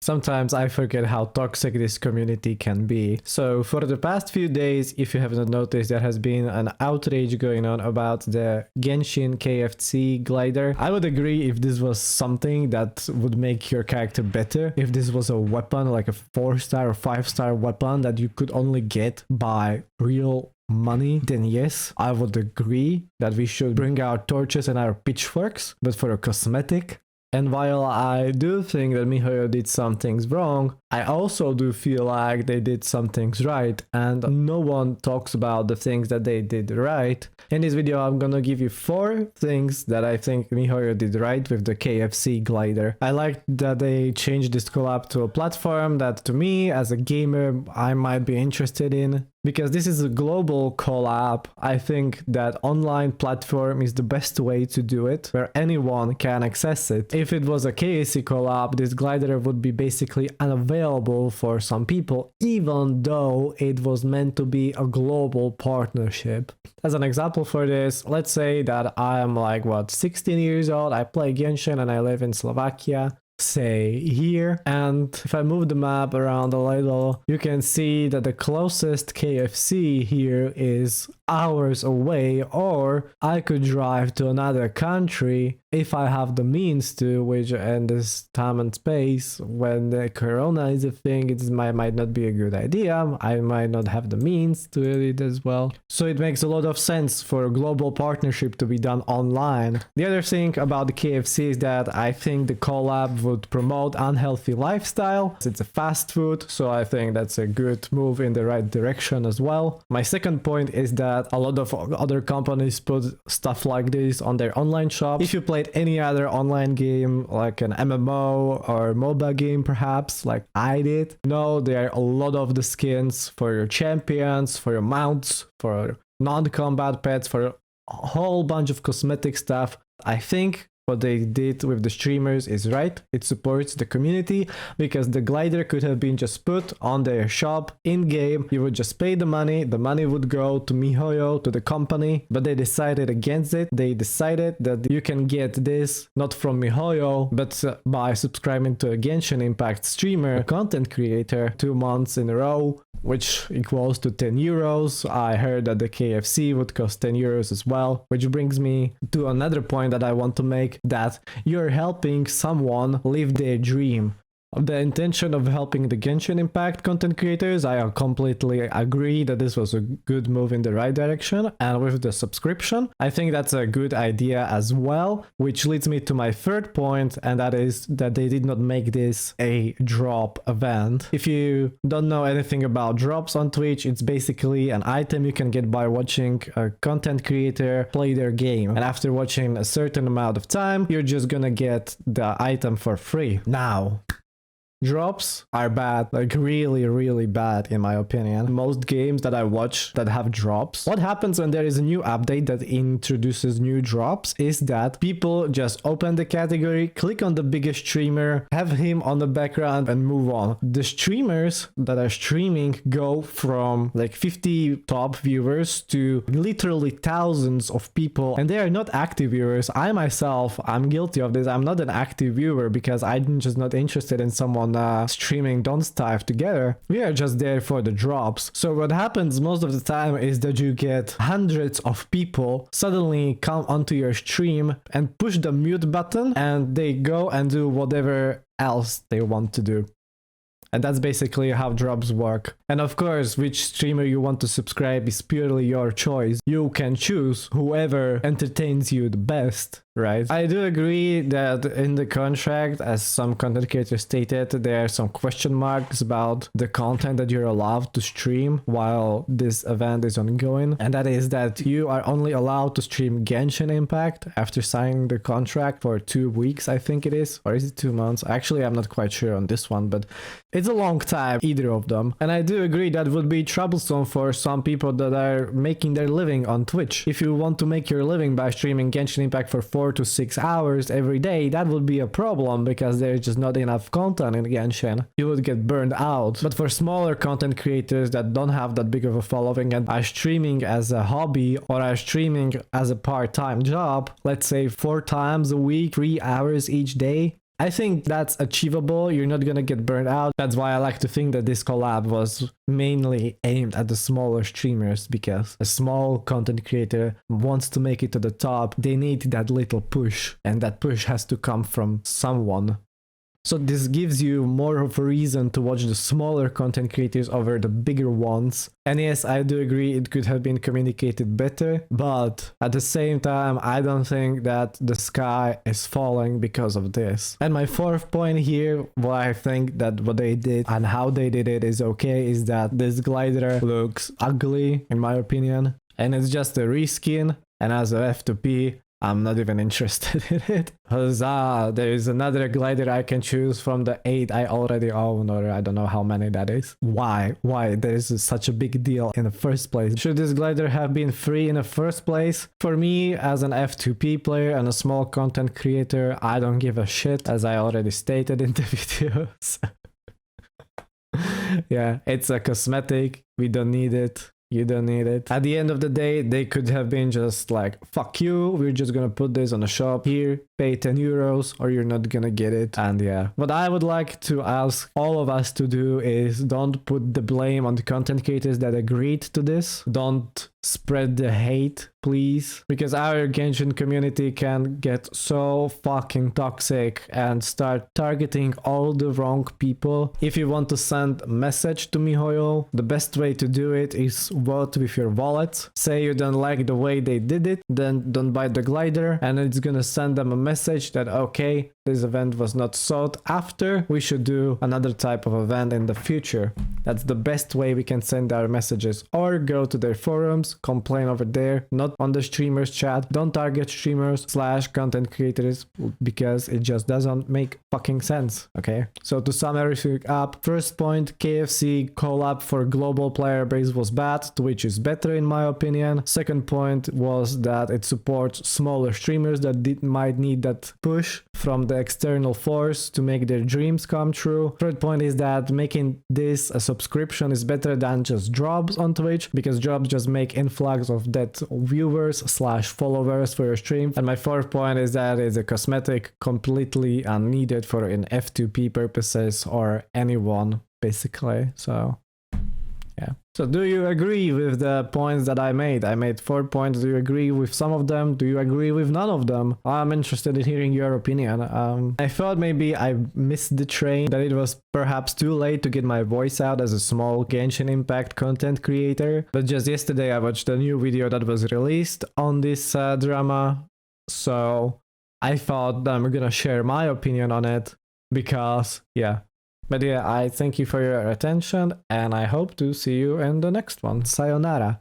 Sometimes I forget how toxic this community can be. So for the past few days, if you haven't noticed, there has been an outrage going on about the Genshin KFC Glider. I would agree if this was something that would make your character better. If this was a weapon, like a 4-star or 5-star weapon that you could only get by real money, then yes, I would agree that we should bring our torches and our pitchforks, but for a cosmetic. And while I do think that miHoYo did some things wrong, I also do feel like they did some things right, and no one talks about the things that they did right. In this video, I'm gonna give you 4 things that I think miHoYo did right with the KFC Glider. I like that they changed this collab to a platform that, to me, as a gamer, I might be interested in. Because this is a global collab, I think that online platform is the best way to do it, where anyone can access it. If it was a KFC collab, this glider would be basically unavailable for some people, even though it was meant to be a global partnership. As an example for this, let's say that I am like, 16 years old, I play Genshin and I live in Slovakia. Say here, and if I move the map around a little, you can see that the closest KFC here is hours away, or I could drive to another country if I have the means to, which in this time and space when the corona is a thing, it might not be a good idea. I might not have the means to it as well. So it makes a lot of sense for a global partnership to be done online. The other thing about the KFC is that I think the collab would promote unhealthy lifestyle. It's a fast food, so I think that's a good move in the right direction as well. My second point is that a lot of other companies put stuff like this on their online shop. If you played any other online game, like an MMO or MOBA game perhaps, like I did, know there are a lot of the skins for your champions, for your mounts, for non-combat pets, for a whole bunch of cosmetic stuff. I think what they did with the streamers is right. It supports the community, because the glider could have been just put on their shop in game. You would just pay the money would go to miHoYo, to the company, but they decided against it. They decided that you can get this not from miHoYo, but by subscribing to a Genshin Impact streamer, a content creator, 2 months in a row, which equals to 10 euros. I heard that the KFC would cost 10 euros as well, which brings me to another point that I want to make, that you're helping someone live their dream. The intention of helping the Genshin Impact content creators, I completely agree that this was a good move in the right direction. And with the subscription, I think that's a good idea as well, which leads me to my third point, and that is that they did not make this a drop event. If you don't know anything about drops on Twitch, it's basically an item you can get by watching a content creator play their game. And after watching a certain amount of time, you're just gonna get the item for free. Now, drops are bad, like really bad in my opinion. Most games that I watch that have drops, what happens when there is a new update that introduces new drops is that people just open the category, click on the biggest streamer, have him on the background and move on. The streamers that are streaming go from like 50 top viewers to literally thousands of people, and they are not active viewers. I myself, I'm guilty of this. I'm not an active viewer because I'm just not interested in someone streaming Don't Starve together. We are just there for the drops. So what happens most of the time is that you get hundreds of people suddenly come onto your stream and push the mute button, and they go and do whatever else they want to do. And that's basically how drops work. And of course, which streamer you want to subscribe is purely your choice. You can choose whoever entertains you the best, right? I do agree that in the contract, as some content creators stated, there are some question marks about the content that you're allowed to stream while this event is ongoing. And that is that you are only allowed to stream Genshin Impact after signing the contract for 2 weeks, I think it is. Or is it 2 months? Actually, I'm not quite sure on this one, but it's a long time, either of them. And I do agree that would be troublesome for some people that are making their living on Twitch. If you want to make your living by streaming Genshin Impact for 4 to 6 hours every day, that would be a problem because there's just not enough content in Genshin. You would get burned out. But for smaller content creators that don't have that big of a following and are streaming as a hobby or are streaming as a part-time job, let's say 4 times a week, 3 hours each day, I think that's achievable. You're not gonna get burned out. That's why I like to think that this collab was mainly aimed at the smaller streamers, because a small content creator wants to make it to the top. They need that little push, and that push has to come from someone. So this gives you more of a reason to watch the smaller content creators over the bigger ones. And yes, I do agree it could have been communicated better, but at the same time, I don't think that the sky is falling because of this. And my fourth point here, why I think that what they did and how they did it is okay, is that this glider looks ugly, in my opinion. And it's just a reskin, and as a F2P, I'm not even interested in it. Huzzah! There is another glider I can choose from the 8 I already own, or I don't know how many that is. Why? Why there is such a big deal in the first place? Should this glider have been free in the first place? For me, as an F2P player and a small content creator, I don't give a shit, as I already stated in the videos. Yeah, it's a cosmetic. We don't need it. You don't need it. At the end of the day, they could have been just like, fuck you, we're just gonna put this on the shop here, pay 10 euros or you're not gonna get it. And yeah, what I would like to ask all of us to do is don't put the blame on the content creators that agreed to this. Don't spread the hate, please, because our Genshin community can get so fucking toxic and start targeting all the wrong people. If you want to send a message to miHoYo, the best way to do it is vote with your wallet. Say you don't like the way they did it, then don't buy the glider, and it's gonna send them a message that okay, this event was not sought after, we should do another type of event in the future. That's the best way we can send our messages. Or go to their forums, complain over there, not on the streamers chat. Don't target streamers / content creators, because it just doesn't make fucking sense, okay? So to sum everything up, first point, KFC collab for global player base was bad, Twitch is better in my opinion. Second point was that it supports smaller streamers that might need that push from the external force to make their dreams come true. Third point is that making this a subscription is better than just drops on Twitch, because drops just make influx of dead viewers / followers for your stream. And my fourth point is that it's a cosmetic, completely unneeded for in F2P purposes or anyone basically. So yeah. So do you agree with the points that I made? I made 4 points. Do you agree with some of them? Do you agree with none of them? I'm interested in hearing your opinion. I thought maybe I missed the train, that it was perhaps too late to get my voice out as a small Genshin Impact content creator. But just yesterday I watched a new video that was released on this drama. So I thought that I'm gonna share my opinion on it, because yeah. But yeah, I thank you for your attention, and I hope to see you in the next one. Sayonara.